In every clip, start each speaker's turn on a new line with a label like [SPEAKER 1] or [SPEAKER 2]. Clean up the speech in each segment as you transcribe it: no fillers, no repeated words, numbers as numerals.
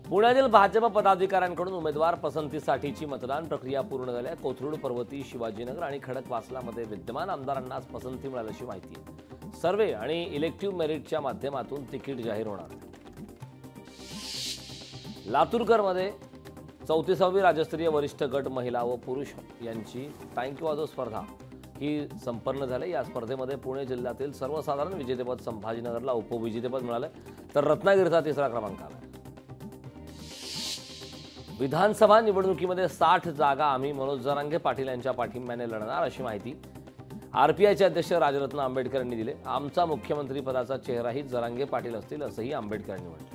[SPEAKER 1] पुण्यातील भाजप पदाधिकाऱ्यांकडून उमेदवार पसंतीसाठीची मतदान प्रक्रिया पूर्ण झाली आहे। कोथरूड, पर्वती, शिवाजीनगर आणि खडकवासलामध्ये विद्यमान आमदारांनाच पसंती मिळाल्याची माहिती आहे। सर्वे आणि इलेक्टिव्ह मेरिटच्या माध्यमातून तिकीट जाहीर होणार आहे। लातूरकरमध्ये 34वी राज्यस्तरीय वरिष्ठ गट महिला व पुरुष यांची टांगकीवादो स्पर्धा ही संपन्न झाली। या स्पर्धेमध्ये पुणे जिल्ह्यातील सर्वसाधारण विजेतेपद संभाजीनगरला उपविजेतेपद मिळाले, तर रत्नागिरीचा तिसरा क्रमांक आला। विधानसभा निवडणुकीमध्ये 60 जागा आम्ही मनोज जरांगे पाटील यांच्या पाठिंब्याने लढणार अशी माहिती आरपीआयचे अध्यक्ष राजरत्न आंबेडकर यांनी दिली। आमचा मुख्यमंत्री पदाचा चेहराही जरांगे पाटील असतील असंही आंबेडकर यांनी म्हटलं।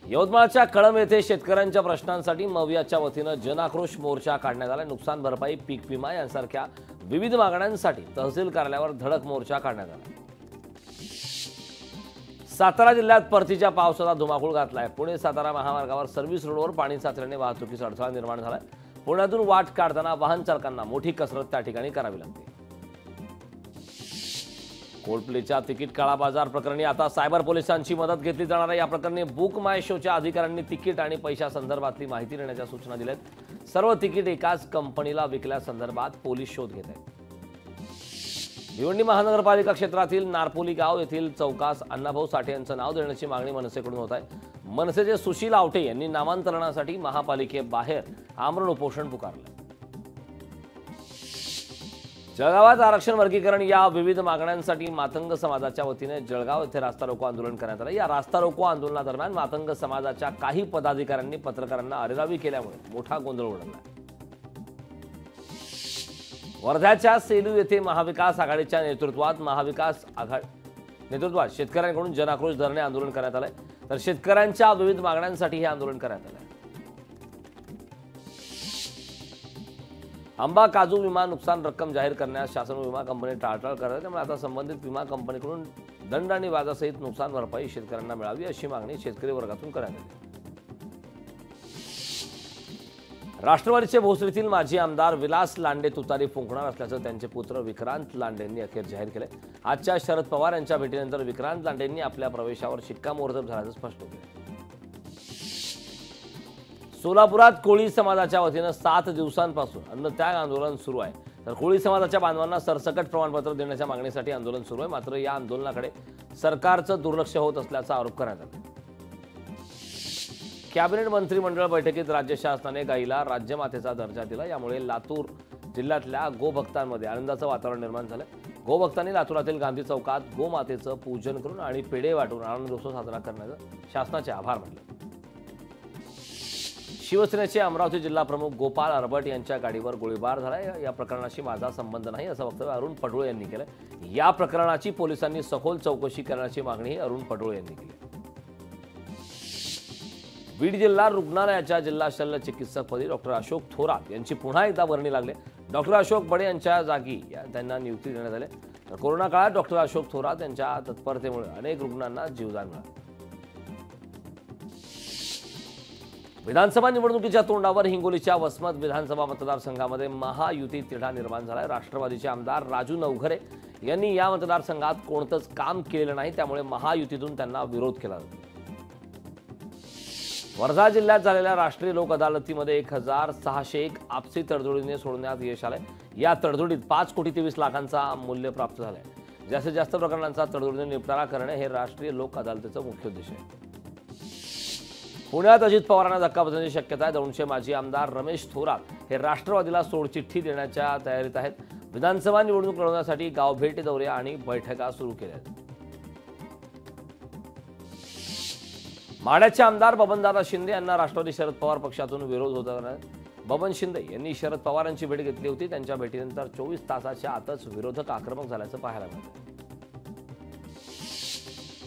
[SPEAKER 1] यवतमाळच्या कळंब येथे शेतकऱ्यांच्या प्रश्नांसाठी मवियाच्या वतीनं जनाक्रोश मोर्चा काढण्यात आला। नुकसान भरपाई, पीक विमा यांसारख्या विविध मागण्यांसाठी तहसील कार्यालयावर धडक मोर्चा काढण्यात आला। सातारा जिल्ह्यात परतीच्या पावसाला धुमाकूळ घातलाय। पुणे सातारा महामार्गावर सर्व्हिस रोडवर पाणी साचल्याने वाहतुकीचा अडथळा निर्माण झालाय। पुण्यातून वाट काढताना वाहन चालकांना मोठी कसरत त्या ठिकाणी करावी लागते। कोल्डप्लेच्या तिकीट काळा बाजार प्रकरणी आता सायबर पोलिसांची मदत घेतली जाणार आहे। या प्रकरणी बुक माय शोच्या अधिकाऱ्यांनी तिकीट आणि पैशासंदर्भातली माहिती देण्याच्या सूचना दिल्यात। सर्व तिकीट एकाच कंपनीला विकल्यासंदर्भात पोलीस शोध घेत आहेत। भिवंडी महानगरपालिका क्षेत्रातील नारपोली गाव येथील चौकास अण्णाभाऊ साठे यांचं नाव देण्याची मागणी मनसेकडून होत आहे। मनसेचे सुशील आवटे यांनी नामांतरणासाठी महापालिकेबाहेर आमरण उपोषण पुकारलं। जळगावात आरक्षण वर्गीकरण या विविध मागण्यांसाठी मातंग समाजाच्या वतीने जळगाव येथे रास्ता रोको आंदोलन करण्यात आले। या रास्ता रोको आंदोलनादरम्यान मातंग समाजाच्या काही पदाधिकाऱ्यांनी पत्रकारांना अरेरावी केल्यामुळे मोठा गोंधळ उडला। वर्ध्याच्या सेलू येथे महाविकास आघाडीच्या नेतृत्वात शेतकऱ्यांकडून जनाक्रोश धरणे आंदोलन करण्यात आले, तर शेतकऱ्यांच्या विविध मागण्यांसाठी हे आंदोलन करण्यात आले। आंबा काजू विमा नुकसान रक्कम जाहीर करण्यास शासन विमा कंपनी टाळाटाळ करत आहे, त्यामुळे आता संबंधित विमा कंपनीकडून दंड आणि व्याजासहित नुकसान भरपाई शेतकऱ्यांना मिळावी अशी मागणी शेतकरी वर्गातून करण्यात आली। राष्ट्रवादीचे भोसरीतील माजी आमदार विलास लांडे तुतारी फुंकणार असल्याचं त्यांचे पुत्र विक्रांत लांडेंनी अखेर जाहीर केले। आजच्या शरद पवार यांच्या भेटीनंतर विक्रांत लांडेंनी आपल्या प्रवेशावर शिक्कामोर्तब झाल्याचं स्पष्ट केलं। सोलापुरात कोळी समाजाच्या वतीनं 7 दिवसांपासून अन्नत्याग आंदोलन सुरू आहे, तर कोळी समाजाच्या बांधवांना सरसकट प्रमाणपत्र देण्याच्या मागणीसाठी आंदोलन सुरू आहे। मात्र या आंदोलनाकडे सरकारचं दुर्लक्ष होत असल्याचा आरोप करण्यात आला। कॅबिनेट मंत्रिमंडळ बैठकीत राज्य शासनाने गायीला राज्यमातेचा दर्जा दिला। यामुळे लातूर जिल्ह्यातल्या गोभक्तांमध्ये आनंदाचं वातावरण निर्माण झालं। गोभक्तांनी लातूरातील गांधी चौकात गोमातेचं पूजन करून आणि पेढे वाटून आनंदोत्सव साजरा करण्याचं शासनाचे आभार मानले। शिवसेनेचे अमरावती जिल्हा प्रमुख गोपाल अरबट यांच्या गाडीवर गोळीबार झालाय। या प्रकरणाशी माझा संबंध नाही असं वक्तव्य अरुण पडोळे यांनी केलं। या प्रकरणाची पोलिसांनी सखोल चौकशी करण्याची मागणी अरुण पडोळे यांनी केली। बीड जिल्हा रुग्णालयाच्या जिल्हा शल्य चिकित्सकपदी डॉक्टर अशोक थोरात यांची पुन्हा एकदा वर्णी लागले। डॉक्टर अशोक बडे यांच्या जागी त्यांना नियुक्ती देण्यात आली। तर कोरोना काळात डॉक्टर अशोक थोरात यांच्या तत्परतेमुळे अनेक रुग्णांना जीवदान मिळाले। विधानसभा निवडणुकीच्या तोंडावर हिंगोलीच्या वसमत विधानसभा मतदारसंघामध्ये महायुती तिढा निर्माण झालाय। राष्ट्रवादीचे आमदार राजू नवघरे यांनी या मतदारसंघात कोणतंच काम केलेलं नाही, त्यामुळे महायुतीतून त्यांना विरोध केला जातो। वर्धा जिल्ह्यात झालेल्या राष्ट्रीय लोक अदालतीमध्ये 1601 आपसी तडजोडीने सोडवण्यात यश आलंय। या तडजोडीत 5,23,00,000चा मूल्य प्राप्त झालंय। जास्तीत जास्त प्रकरणांचा तडजोडीने निपटारा करणे हे राष्ट्रीय लोक अदालतीचं मुख्य उद्देश आहे। पुण्यात अजित पवारांना धक्का बसण्याची शक्यता आहे। दौंडचे माजी आमदार रमेश थोरात हे राष्ट्रवादीला सोडचिठ्ठी देण्याच्या तयारीत आहेत। विधानसभा निवडणूक लढवण्यासाठी गावभेट दौरे आणि बैठका सुरू केल्या आहेत। माढ्याचे आमदार बबनदादा शिंदे यांना राष्ट्रवादी शरद पवार पक्षातून विरोध होताना बबन शिंदे यांनी शरद पवारांची भेट घेतली होती। त्यांच्या भेटीनंतर 24 तासाच्या आतच विरोधक आक्रमक झाल्याचं पाहायला मिळालं।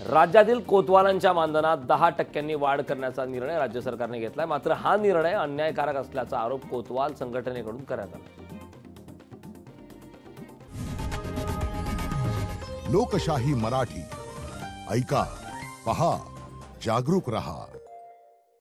[SPEAKER 1] राज्यातील कोतवालांच्या मानधनात 10% वाढ करण्याचा निर्णय राज्य सरकारने घेतलाय। मात्र हा निर्णय अन्यायकारक असल्याचा आरोप कोतवाल संघटनेकडून करण्यात आला।
[SPEAKER 2] लोकशाही मराठी ऐका, पहा, जागरूक रहा।